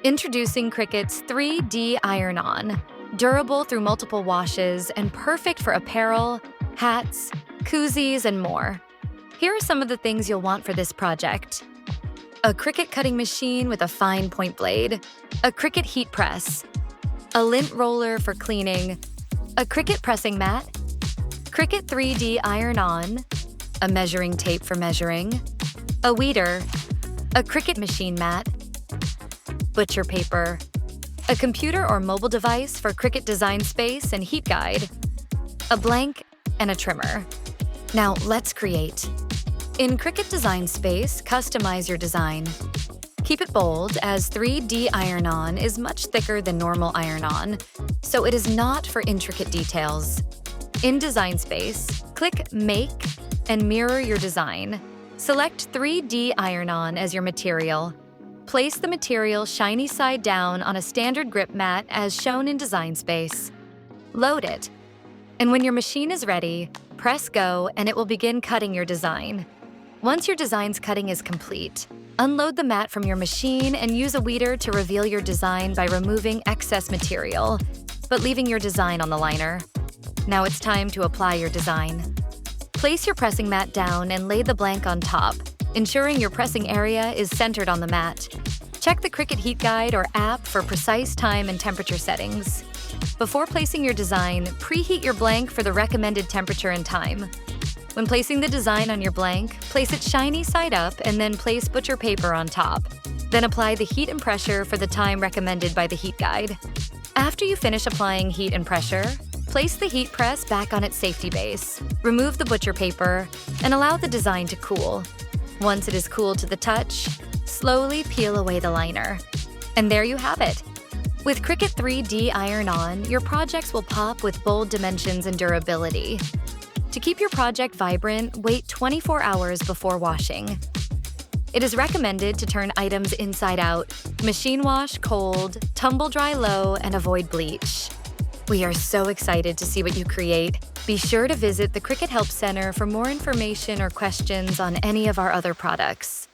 Introducing Cricut's 3D Iron-On. Durable through multiple washes and perfect for apparel, hats, koozies, and more. Here are some of the things you'll want for this project. A Cricut cutting machine with a fine point blade, a Cricut heat press, a lint roller for cleaning, a Cricut pressing mat, Cricut 3D Iron-On, a measuring tape for measuring, a weeder, a Cricut machine mat, butcher paper, a computer or mobile device for Cricut design space and heat guide, a blank, and a trimmer. Now let's create. In Cricut Design Space, customize your design. Keep it bold, as 3D Iron-On is much thicker than normal Iron-On, so it is not for intricate details. In Design Space, click Make and mirror your design. Select 3D Iron-On as your material. Place the material shiny side down on a standard grip mat as shown in Design Space. Load it. And when your machine is ready, press go and it will begin cutting your design. Once your design's cutting is complete, unload the mat from your machine and use a weeder to reveal your design by removing excess material, but leaving your design on the liner. Now it's time to apply your design. Place your pressing mat down and lay the blank on top, ensuring your pressing area is centered on the mat. Check the Cricut Heat Guide or app for precise time and temperature settings. Before placing your design, preheat your blank for the recommended temperature and time. When placing the design on your blank, place it shiny side up and then place butcher paper on top. Then apply the heat and pressure for the time recommended by the heat guide. After you finish applying heat and pressure, place the heat press back on its safety base, remove the butcher paper, and allow the design to cool. Once it is cool to the touch, slowly peel away the liner. And there you have it. With Cricut 3D Iron-On, your projects will pop with bold dimensions and durability. To keep your project vibrant, wait 24 hours before washing. It is recommended to turn items inside out, machine wash cold, tumble dry low, and avoid bleach. We are so excited to see what you create. Be sure to visit the Cricut Help Center for more information or questions on any of our other products.